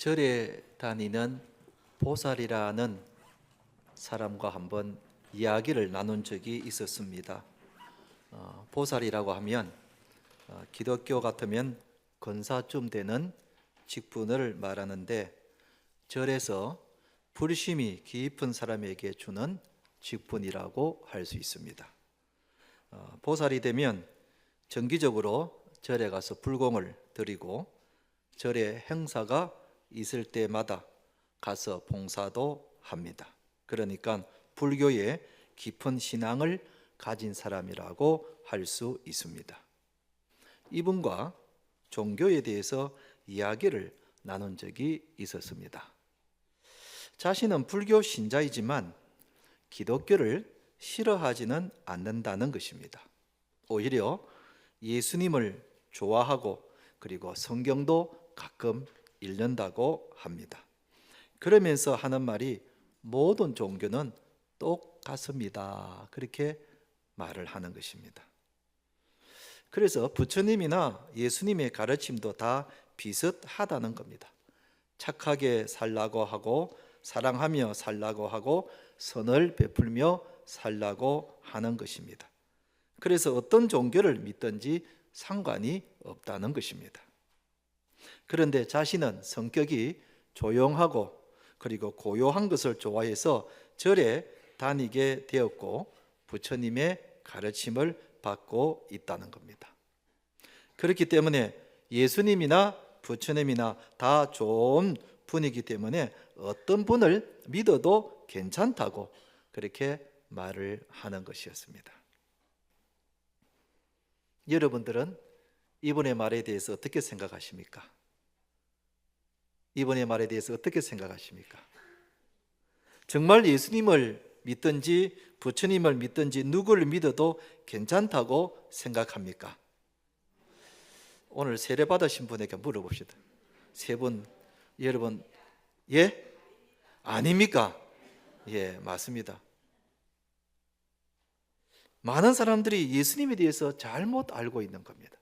절에 다니는 보살이라는 사람과 한번 이야기를 나눈 적이 있었습니다. 보살이라고 하면 기독교 같으면 권사쯤 되는 직분을 말하는데, 절에서 불심이 깊은 사람에게 주는 직분이라고 할 수 있습니다. 보살이 되면 정기적으로 절에 가서 불공을 드리고, 절에 행사가 있을 때마다 가서 봉사도 합니다. 그러니까 불교에 깊은 신앙을 가진 사람이라고 할 수 있습니다. 이분과 종교에 대해서 이야기를 나눈 적이 있었습니다. 자신은 불교 신자이지만 기독교를 싫어하지는 않는다는 것입니다. 오히려 예수님을 좋아하고 그리고 성경도 가끔 읽는다고 합니다. 그러면서 하는 말이 모든 종교는 똑같습니다. 그렇게 말을 하는 것입니다. 그래서 부처님이나 예수님의 가르침도 다 비슷하다는 겁니다. 착하게 살라고 하고, 사랑하며 살라고 하고, 선을 베풀며 살라고 하는 것입니다. 그래서 어떤 종교를 믿든지 상관이 없다는 것입니다. 그런데 자신은 성격이 조용하고 그리고 고요한 것을 좋아해서 절에 다니게 되었고, 부처님의 가르침을 받고 있다는 겁니다. 그렇기 때문에 예수님이나 부처님이나 다 좋은 분이기 때문에 어떤 분을 믿어도 괜찮다고 그렇게 말을 하는 것이었습니다. 여러분들은 이분의 말에 대해서 어떻게 생각하십니까? 이분의 말에 대해서 어떻게 생각하십니까? 정말 예수님을 믿든지 부처님을 믿든지 누구를 믿어도 괜찮다고 생각합니까? 오늘 세례 받으신 분에게 물어봅시다. 세 분, 여러분, 예? 아닙니까? 예, 맞습니다. 많은 사람들이 예수님에 대해서 잘못 알고 있는 겁니다.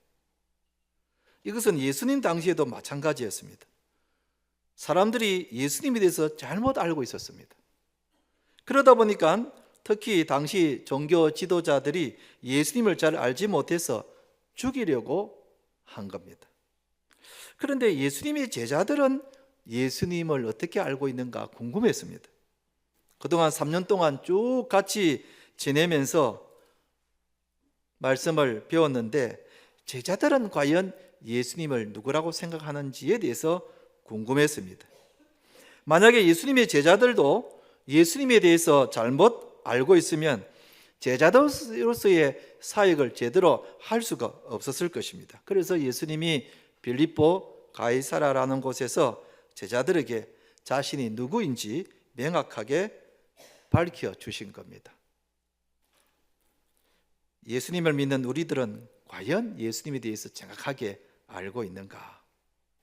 이것은 예수님 당시에도 마찬가지였습니다. 사람들이 예수님에 대해서 잘못 알고 있었습니다. 그러다 보니까 특히 당시 종교 지도자들이 예수님을 잘 알지 못해서 죽이려고 한 겁니다. 그런데 예수님의 제자들은 예수님을 어떻게 알고 있는가 궁금했습니다. 그동안 3년 동안 쭉 같이 지내면서 말씀을 배웠는데, 제자들은 과연 예수님을 누구라고 생각하는지에 대해서 궁금했습니다. 만약에 예수님의 제자들도 예수님에 대해서 잘못 알고 있으면 제자들로서의 사역을 제대로 할 수가 없었을 것입니다. 그래서 예수님이 빌립보 가이사라라는 곳에서 제자들에게 자신이 누구인지 명확하게 밝혀 주신 겁니다. 예수님을 믿는 우리들은 과연 예수님에 대해서 정확하게 알고 있는가?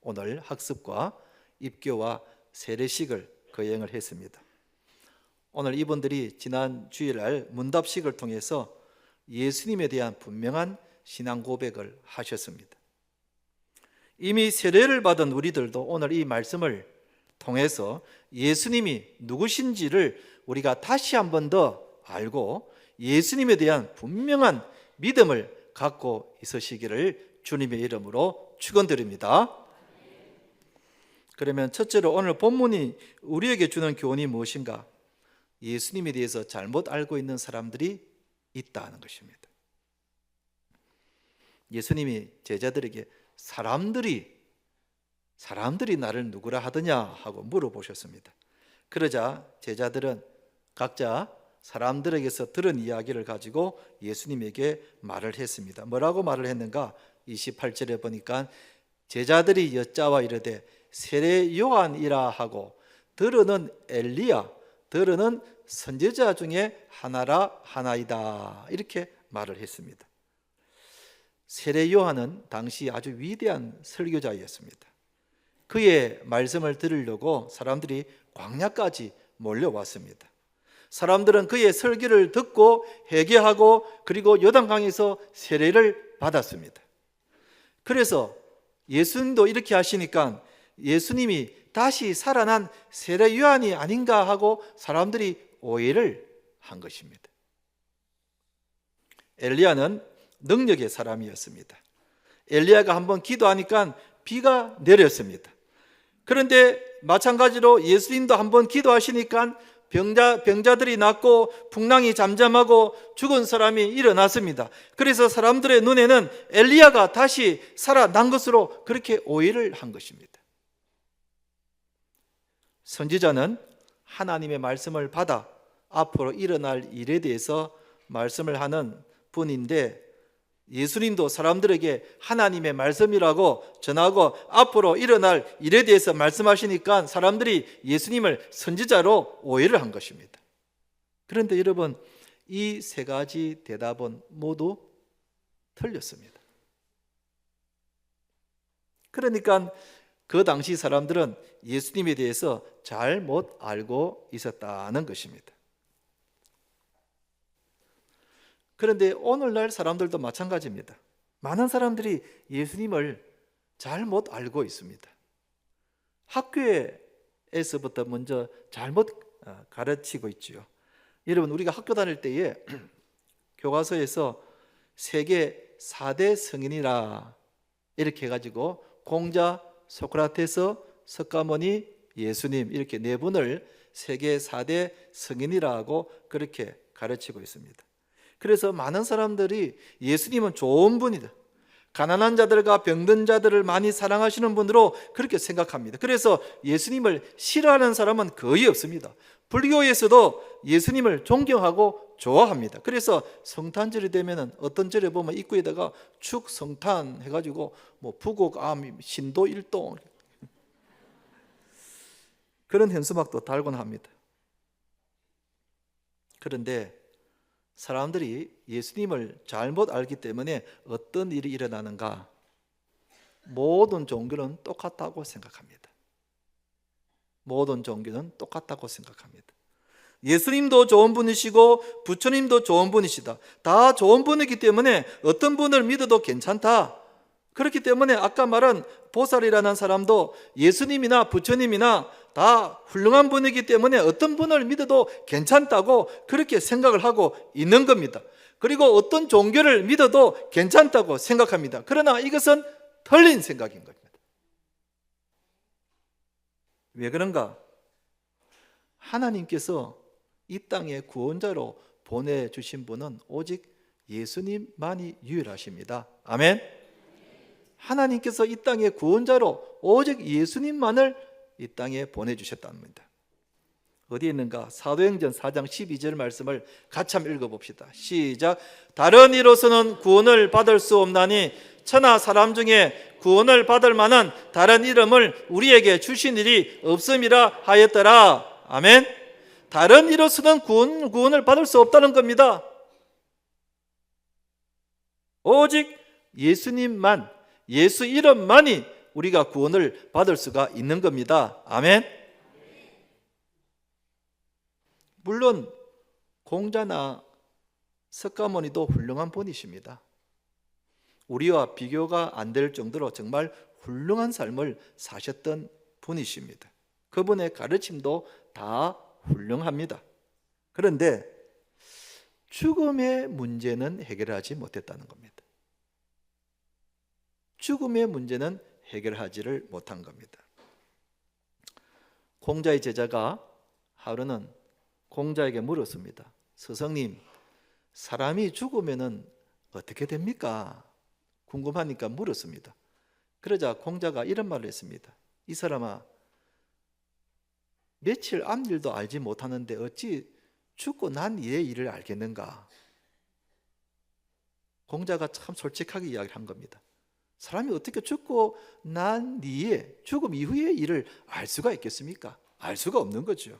오늘 학습과 입교와 세례식을 거행을 했습니다. 오늘 이분들이 지난 주일날 문답식을 통해서 예수님에 대한 분명한 신앙 고백을 하셨습니다. 이미 세례를 받은 우리들도 오늘 이 말씀을 통해서 예수님이 누구신지를 우리가 다시 한 번 더 알고 예수님에 대한 분명한 믿음을 갖고 있으시기를 주님의 이름으로 축원드립니다. 그러면 첫째로 오늘 본문이 우리에게 주는 교훈이 무엇인가? 예수님에 대해서 잘못 알고 있는 사람들이 있다는 것입니다. 예수님이 제자들에게 사람들이 나를 누구라 하더냐 하고 물어보셨습니다. 그러자 제자들은 각자 사람들에게서 들은 이야기를 가지고 예수님에게 말을 했습니다. 뭐라고 말을 했는가? 28절에 보니까 제자들이 여짜와 이르되 세례 요한이라 하고, 들으는 엘리야, 들으는 선지자 중에 하나라 하나이다, 이렇게 말을 했습니다. 세례 요한은 당시 아주 위대한 설교자였습니다. 그의 말씀을 들으려고 사람들이 광야까지 몰려왔습니다. 사람들은 그의 설교를 듣고 회개하고 그리고 요단강에서 세례를 받았습니다. 그래서 예수님도 이렇게 하시니까 예수님이 다시 살아난 세례 요한이 아닌가 하고 사람들이 오해를 한 것입니다. 엘리야는 능력의 사람이었습니다. 엘리야가 한번 기도하니까 비가 내렸습니다. 그런데 마찬가지로 예수님도 한번 기도하시니까 병자들이 낫고 풍랑이 잠잠하고 죽은 사람이 일어났습니다. 그래서 사람들의 눈에는 엘리야가 다시 살아난 것으로 그렇게 오해를 한 것입니다. 선지자는 하나님의 말씀을 받아 앞으로 일어날 일에 대해서 말씀을 하는 분인데, 예수님도 사람들에게 하나님의 말씀이라고 전하고 앞으로 일어날 일에 대해서 말씀하시니까 사람들이 예수님을 선지자로 오해를 한 것입니다. 그런데 여러분, 이 세 가지 대답은 모두 틀렸습니다. 그러니까 그 당시 사람들은 예수님에 대해서 잘못 알고 있었다는 것입니다. 그런데 오늘날 사람들도 마찬가지입니다. 많은 사람들이 예수님을 잘못 알고 있습니다. 학교에서부터 먼저 잘못 가르치고 있지요. 여러분, 우리가 학교 다닐 때에 교과서에서 세계 4대 성인이라 이렇게 해가지고 공자, 소크라테스, 석가모니, 예수님 이렇게 네 분을 세계 4대 성인이라고 그렇게 가르치고 있습니다. 그래서 많은 사람들이 예수님은 좋은 분이다, 가난한 자들과 병든 자들을 많이 사랑하시는 분으로 그렇게 생각합니다. 그래서 예수님을 싫어하는 사람은 거의 없습니다. 불교에서도 예수님을 존경하고 좋아합니다. 그래서 성탄절이 되면 어떤 절에 보면 입구에다가 축성탄 해가지고 뭐 부곡암 신도 1동 그런 현수막도 달곤 합니다. 그런데 사람들이 예수님을 잘못 알기 때문에 어떤 일이 일어나는가? 모든 종교는 똑같다고 생각합니다. 모든 종교는 똑같다고 생각합니다. 예수님도 좋은 분이시고 부처님도 좋은 분이시다. 다 좋은 분이기 때문에 어떤 분을 믿어도 괜찮다. 그렇기 때문에 아까 말한 보살이라는 사람도 예수님이나 부처님이나 다 훌륭한 분이기 때문에 어떤 분을 믿어도 괜찮다고 그렇게 생각을 하고 있는 겁니다. 그리고 어떤 종교를 믿어도 괜찮다고 생각합니다. 그러나 이것은 틀린 생각인 겁니다. 왜 그런가? 하나님께서 이 땅에 구원자로 보내주신 분은 오직 예수님만이 유일하십니다. 아멘. 하나님께서 이 땅에 구원자로 오직 예수님만을 이 땅에 보내주셨답니다. 어디에 있는가? 사도행전 4장 12절 말씀을 같이 한번 읽어봅시다. 시작. 다른 이로서는 구원을 받을 수 없나니 천하 사람 중에 구원을 받을 만한 다른 이름을 우리에게 주신 일이 없음이라 하였더라. 아멘. 다른 이로서는 구원을 받을 수 없다는 겁니다. 오직 예수님만, 예수 이름만이 우리가 구원을 받을 수가 있는 겁니다. 아멘. 물론 공자나 석가모니도 훌륭한 분이십니다. 우리와 비교가 안 될 정도로 정말 훌륭한 삶을 사셨던 분이십니다. 그분의 가르침도 다 훌륭합니다. 그런데 죽음의 문제는 해결하지 못했다는 겁니다. 죽음의 문제는 해결하지를 못한 겁니다. 공자의 제자가 하루는 공자에게 물었습니다. 스승님, 사람이 죽으면 어떻게 됩니까? 궁금하니까 물었습니다. 그러자 공자가 이런 말을 했습니다. 이 사람아, 며칠 앞일도 알지 못하는데 어찌 죽고 난 이의 일을 알겠는가? 공자가 참 솔직하게 이야기를 한 겁니다. 사람이 어떻게 죽고 난 뒤에 죽음 이후의 일을 알 수가 있겠습니까? 알 수가 없는 거죠.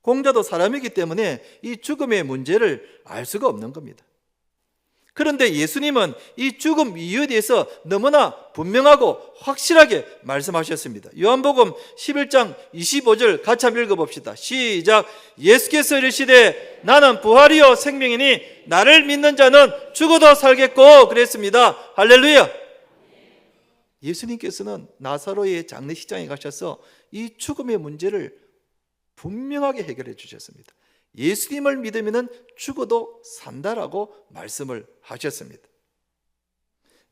공자도 사람이기 때문에 이 죽음의 문제를 알 수가 없는 겁니다. 그런데 예수님은 이 죽음 이유에 대해서 너무나 분명하고 확실하게 말씀하셨습니다. 요한복음 11장 25절 같이 한번 읽어봅시다. 시작. 예수께서 이르시되 나는 부활이요 생명이니 나를 믿는 자는 죽어도 살겠고 그랬습니다. 할렐루야. 예수님께서는 나사로의 장례식장에 가셔서 이 죽음의 문제를 분명하게 해결해 주셨습니다. 예수님을 믿으면 죽어도 산다라고 말씀을 하셨습니다.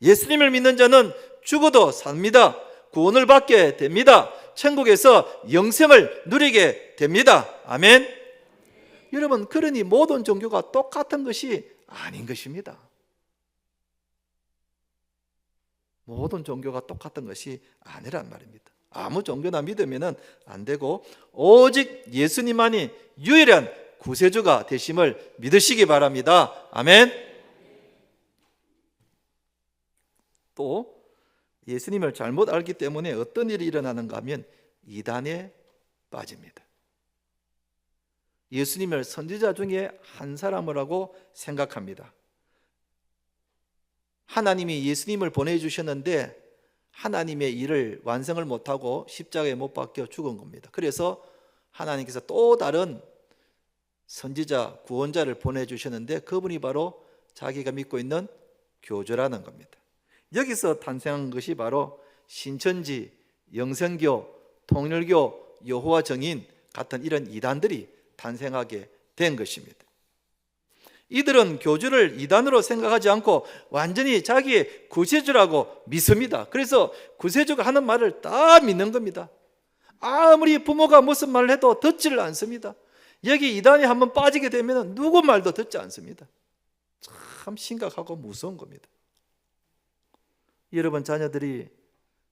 예수님을 믿는 자는 죽어도 삽니다. 구원을 받게 됩니다. 천국에서 영생을 누리게 됩니다. 아멘. 여러분, 그러니 모든 종교가 똑같은 것이 아닌 것입니다. 모든 종교가 똑같은 것이 아니란 말입니다. 아무 종교나 믿으면 안 되고 오직 예수님만이 유일한 구세주가 되심을 믿으시기 바랍니다. 아멘. 또 예수님을 잘못 알기 때문에 어떤 일이 일어나는가 하면 이단에 빠집니다. 예수님을 선지자 중에 한 사람이라고 생각합니다. 하나님이 예수님을 보내주셨는데 하나님의 일을 완성을 못하고 십자가에 못 박혀 죽은 겁니다. 그래서 하나님께서 또 다른 선지자, 구원자를 보내주셨는데 그분이 바로 자기가 믿고 있는 교주라는 겁니다. 여기서 탄생한 것이 바로 신천지, 영생교, 통일교, 여호와 증인 같은 이런 이단들이 탄생하게 된 것입니다. 이들은 교주를 이단으로 생각하지 않고 완전히 자기의 구세주라고 믿습니다. 그래서 구세주가 하는 말을 다 믿는 겁니다. 아무리 부모가 무슨 말을 해도 듣지를 않습니다. 여기 이단에 한번 빠지게 되면 누구 말도 듣지 않습니다. 참 심각하고 무서운 겁니다. 여러분 자녀들이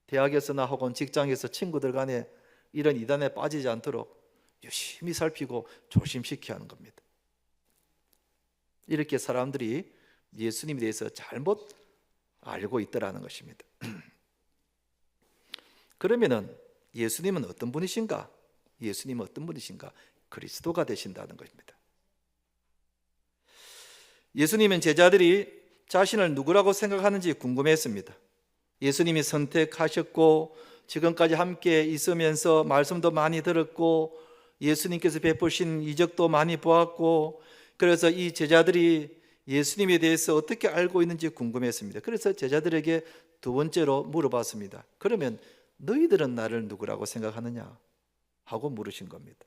대학에서나 혹은 직장에서 친구들 간에 이런 이단에 빠지지 않도록 열심히 살피고 조심시켜야 하는 겁니다. 이렇게 사람들이 예수님에 대해서 잘못 알고 있더라는 것입니다. 그러면은 예수님은 어떤 분이신가? 예수님은 어떤 분이신가? 그리스도가 되신다는 것입니다. 예수님은 제자들이 자신을 누구라고 생각하는지 궁금했습니다. 예수님이 선택하셨고 지금까지 함께 있으면서 말씀도 많이 들었고 예수님께서 베푸신 이적도 많이 보았고 그래서 이 제자들이 예수님에 대해서 어떻게 알고 있는지 궁금했습니다. 그래서 제자들에게 두 번째로 물어봤습니다. 그러면 너희들은 나를 누구라고 생각하느냐? 하고 물으신 겁니다.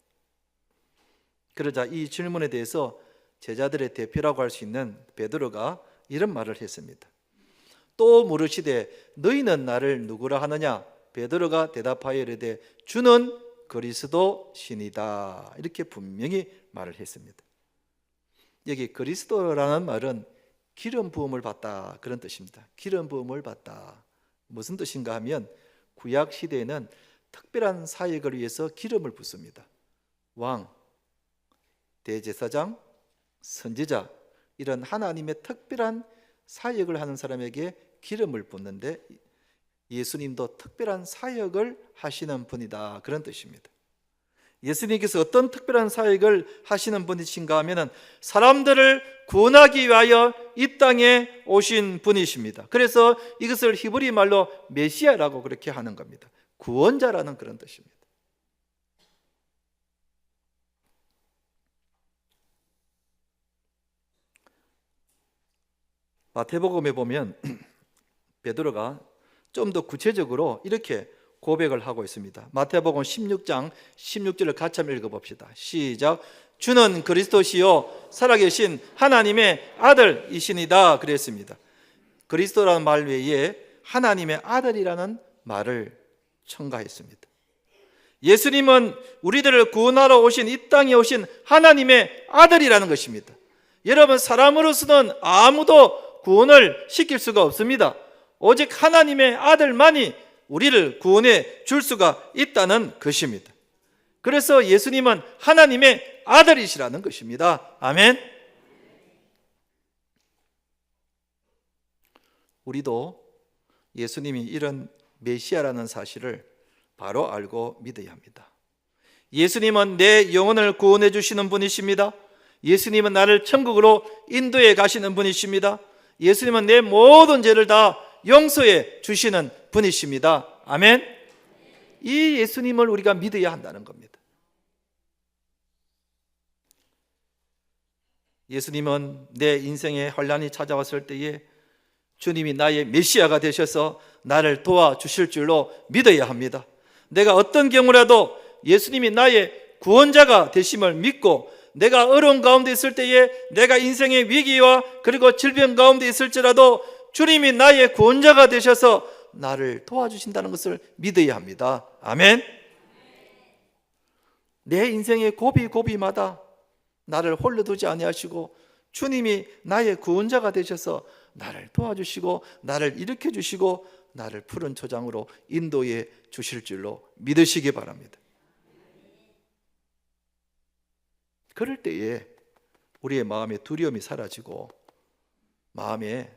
그러자 이 질문에 대해서 제자들의 대표라고 할 수 있는 베드로가 이런 말을 했습니다. 또 물으시되 너희는 나를 누구라 하느냐? 베드로가 대답하여 이르되 주는 그리스도시니이다. 이렇게 분명히 말을 했습니다. 여기 그리스도라는 말은 기름 부음을 받다 그런 뜻입니다. 기름 부음을 받다. 무슨 뜻인가 하면 구약 시대에는 특별한 사역을 위해서 기름을 붓습니다. 왕, 대제사장, 선지자 이런 하나님의 특별한 사역을 하는 사람에게 기름을 붓는데 예수님도 특별한 사역을 하시는 분이다 그런 뜻입니다. 예수님께서 어떤 특별한 사역을 하시는 분이신가 하면 사람들을 구원하기 위하여 이 땅에 오신 분이십니다. 그래서 이것을 히브리 말로 메시아라고 그렇게 하는 겁니다. 구원자라는 그런 뜻입니다. 마태복음에 보면 베드로가 좀 더 구체적으로 이렇게 고백을 하고 있습니다. 마태복음 16장 16절을 같이 한번 읽어봅시다. 시작. 주는 그리스도시요 살아계신 하나님의 아들이시니다 그랬습니다. 그리스도라는 말 외에 하나님의 아들이라는 말을 첨가했습니다. 예수님은 우리들을 구원하러 오신 이 땅에 오신 하나님의 아들이라는 것입니다. 여러분 사람으로서는 아무도 구원을 시킬 수가 없습니다. 오직 하나님의 아들만이 우리를 구원해 줄 수가 있다는 것입니다. 그래서 예수님은 하나님의 아들이시라는 것입니다. 아멘. 우리도 예수님이 이런 메시아라는 사실을 바로 알고 믿어야 합니다. 예수님은 내 영혼을 구원해 주시는 분이십니다. 예수님은 나를 천국으로 인도해 가시는 분이십니다. 예수님은 내 모든 죄를 다 용서해 주시는 분이십니다. 아멘. 이 예수님을 우리가 믿어야 한다는 겁니다. 예수님은 내 인생에 환난이 찾아왔을 때에 주님이 나의 메시아가 되셔서 나를 도와주실 줄로 믿어야 합니다. 내가 어떤 경우라도 예수님이 나의 구원자가 되심을 믿고, 내가 어려운 가운데 있을 때에, 내가 인생의 위기와 그리고 질병 가운데 있을지라도 주님이 나의 구원자가 되셔서 나를 도와주신다는 것을 믿어야 합니다. 아멘. 내 인생의 고비고비마다 나를 홀려 두지 아니하시고 주님이 나의 구원자가 되셔서 나를 도와주시고 나를 일으켜 주시고 나를 푸른 초장으로 인도해 주실 줄로 믿으시기 바랍니다. 그럴 때에 우리의 마음의 두려움이 사라지고 마음에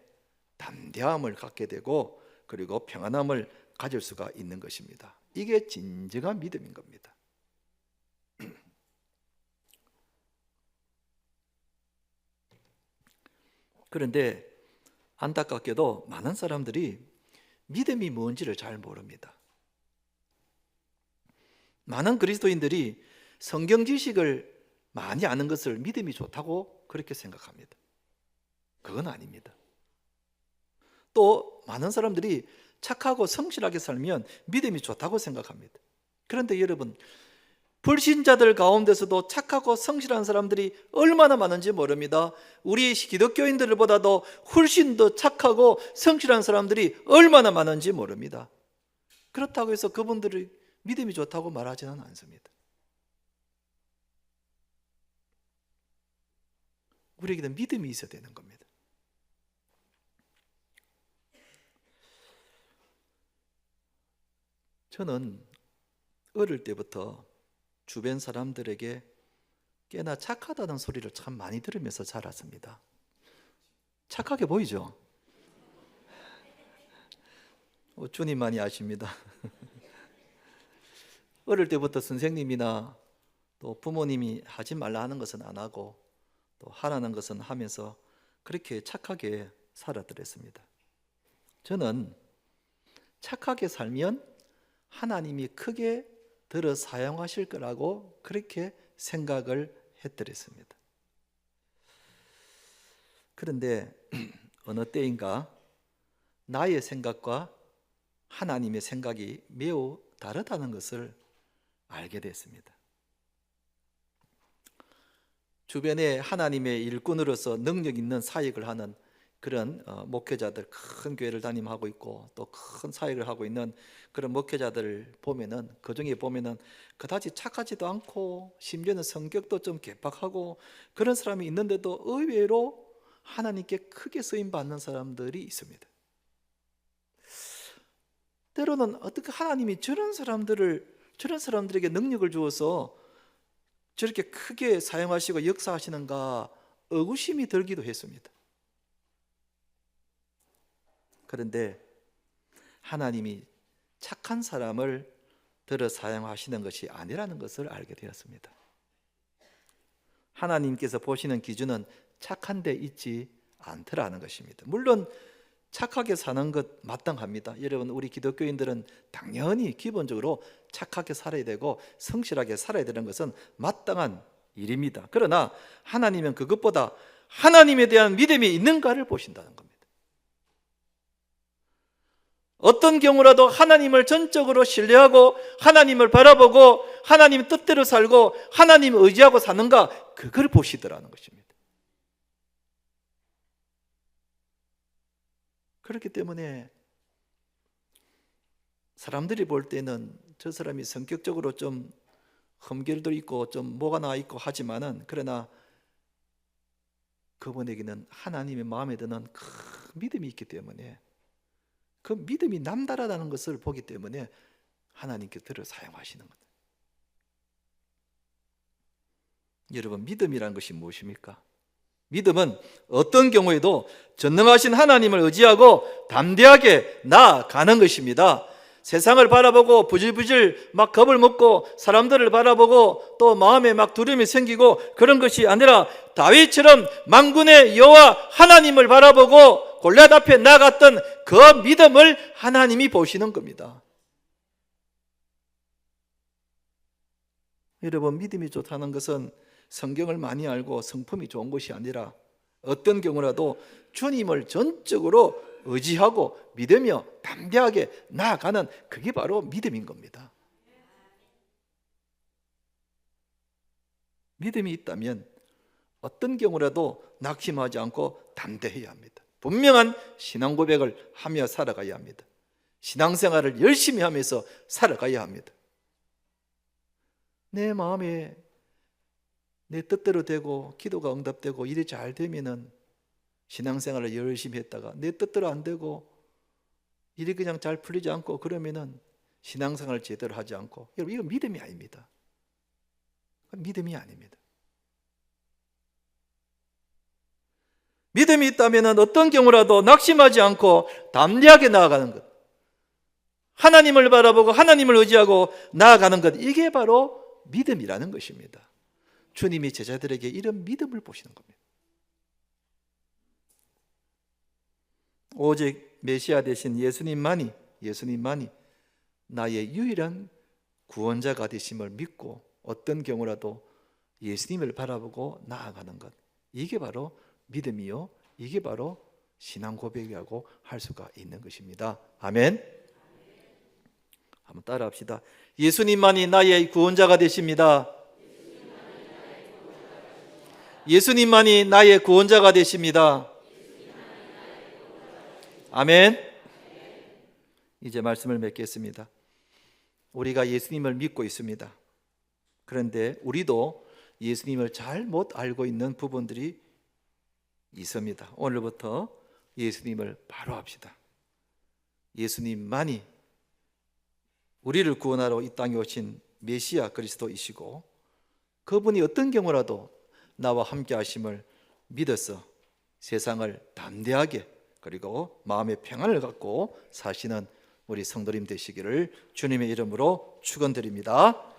담대함을 갖게 되고, 그리고 평안함을 가질 수가 있는 것입니다. 이게 진정한 믿음인 겁니다. 그런데 안타깝게도 많은 사람들이 믿음이 뭔지를 잘 모릅니다. 많은 그리스도인들이 성경 지식을 많이 아는 것을 믿음이 좋다고 그렇게 생각합니다. 그건 아닙니다. 또 많은 사람들이 착하고 성실하게 살면 믿음이 좋다고 생각합니다. 그런데 여러분, 불신자들 가운데서도 착하고 성실한 사람들이 얼마나 많은지 모릅니다. 우리 기독교인들보다도 훨씬 더 착하고 성실한 사람들이 얼마나 많은지 모릅니다. 그렇다고 해서 그분들이 믿음이 좋다고 말하지는 않습니다. 우리에게는 믿음이 있어야 되는 겁니다. 저는 어릴 때부터 주변 사람들에게 꽤나 착하다는 소리를 참 많이 들으면서 자랐습니다. 착하게 보이죠? 주님만이 아십니다. 어릴 때부터 선생님이나 또 부모님이 하지 말라 하는 것은 안 하고 또 하라는 것은 하면서 그렇게 착하게 살아들었습니다. 저는 착하게 살면 하나님이 크게 들어 사용하실 거라고 그렇게 생각을 했더랬습니다. 그런데 어느 때인가 나의 생각과 하나님의 생각이 매우 다르다는 것을 알게 됐습니다. 주변에 하나님의 일꾼으로서 능력 있는 사역을 하는 그런 목회자들, 큰 교회를 담임하고 있고 또 큰 사역을 하고 있는 그런 목회자들을 보면은, 그 중에 보면은 그다지 착하지도 않고 심지어는 성격도 좀 개박하고 그런 사람이 있는데도 의외로 하나님께 크게 쓰임 받는 사람들이 있습니다. 때로는 어떻게 하나님이 저런 사람들에게 능력을 주어서 저렇게 크게 사용하시고 역사하시는가 의구심이 들기도 했습니다. 그런데 하나님이 착한 사람을 들어 사용하시는 것이 아니라는 것을 알게 되었습니다. 하나님께서 보시는 기준은 착한 데 있지 않더라는 것입니다. 물론 착하게 사는 것 마땅합니다. 여러분, 우리 기독교인들은 당연히 기본적으로 착하게 살아야 되고 성실하게 살아야 되는 것은 마땅한 일입니다. 그러나 하나님은 그것보다 하나님에 대한 믿음이 있는가를 보신다는 겁니다. 어떤 경우라도 하나님을 전적으로 신뢰하고 하나님을 바라보고 하나님 뜻대로 살고 하나님을 의지하고 사는가, 그걸 보시더라는 것입니다. 그렇기 때문에 사람들이 볼 때는 저 사람이 성격적으로 좀 흠결도 있고 좀 뭐가 나 있고 하지만은, 그러나 그분에게는 하나님의 마음에 드는 큰 믿음이 있기 때문에, 그 믿음이 남다르다는 것을 보기 때문에 하나님께서 들어 사용하시는 겁니다. 여러분, 믿음이란 것이 무엇입니까? 믿음은 어떤 경우에도 전능하신 하나님을 의지하고 담대하게 나아가는 것입니다. 세상을 바라보고 부질부질 막 겁을 먹고 사람들을 바라보고 또 마음에 막 두려움이 생기고 그런 것이 아니라 다윗처럼 만군의 여호와 하나님을 바라보고 골리앗 앞에 나갔던 그 믿음을 하나님이 보시는 겁니다. 여러분, 믿음이 좋다는 것은 성경을 많이 알고 성품이 좋은 것이 아니라 어떤 경우라도 주님을 전적으로 의지하고 믿으며 담대하게 나아가는 그게 바로 믿음인 겁니다. 믿음이 있다면 어떤 경우라도 낙심하지 않고 담대해야 합니다. 분명한 신앙 고백을 하며 살아가야 합니다. 신앙생활을 열심히 하면서 살아가야 합니다. 내 마음에 내 뜻대로 되고 기도가 응답되고 일이 잘 되면은 신앙생활을 열심히 했다가 내 뜻대로 안 되고 일이 그냥 잘 풀리지 않고 그러면은 신앙생활을 제대로 하지 않고, 여러분 이건 믿음이 아닙니다. 믿음이 아닙니다. 믿음이 있다면 어떤 경우라도 낙심하지 않고 담대하게 나아가는 것, 하나님을 바라보고 하나님을 의지하고 나아가는 것, 이게 바로 믿음이라는 것입니다. 주님이 제자들에게 이런 믿음을 보시는 겁니다. 오직 메시아 되신 예수님만이 나의 유일한 구원자가 되심을 믿고 어떤 경우라도 예수님을 바라보고 나아가는 것, 이게 바로 믿음이요, 이게 바로 신앙 고백이라고 할 수가 있는 것입니다. 아멘. 한번 따라합시다. 예수님만이 나의 구원자가 되십니다. 예수님만이 나의 구원자가 되십니다. 아멘. 이제 말씀을 맺겠습니다. 우리가 예수님을 믿고 있습니다. 그런데 우리도 예수님을 잘 못 알고 있는 부분들이 있습니다. 오늘부터 예수님을 바로 합시다. 예수님만이 우리를 구원하러 이 땅에 오신 메시아 그리스도이시고, 그분이 어떤 경우라도 나와 함께 하심을 믿어서 세상을 담대하게 그리고 마음의 평안을 갖고 사시는 우리 성도님 되시기를 주님의 이름으로 축원드립니다.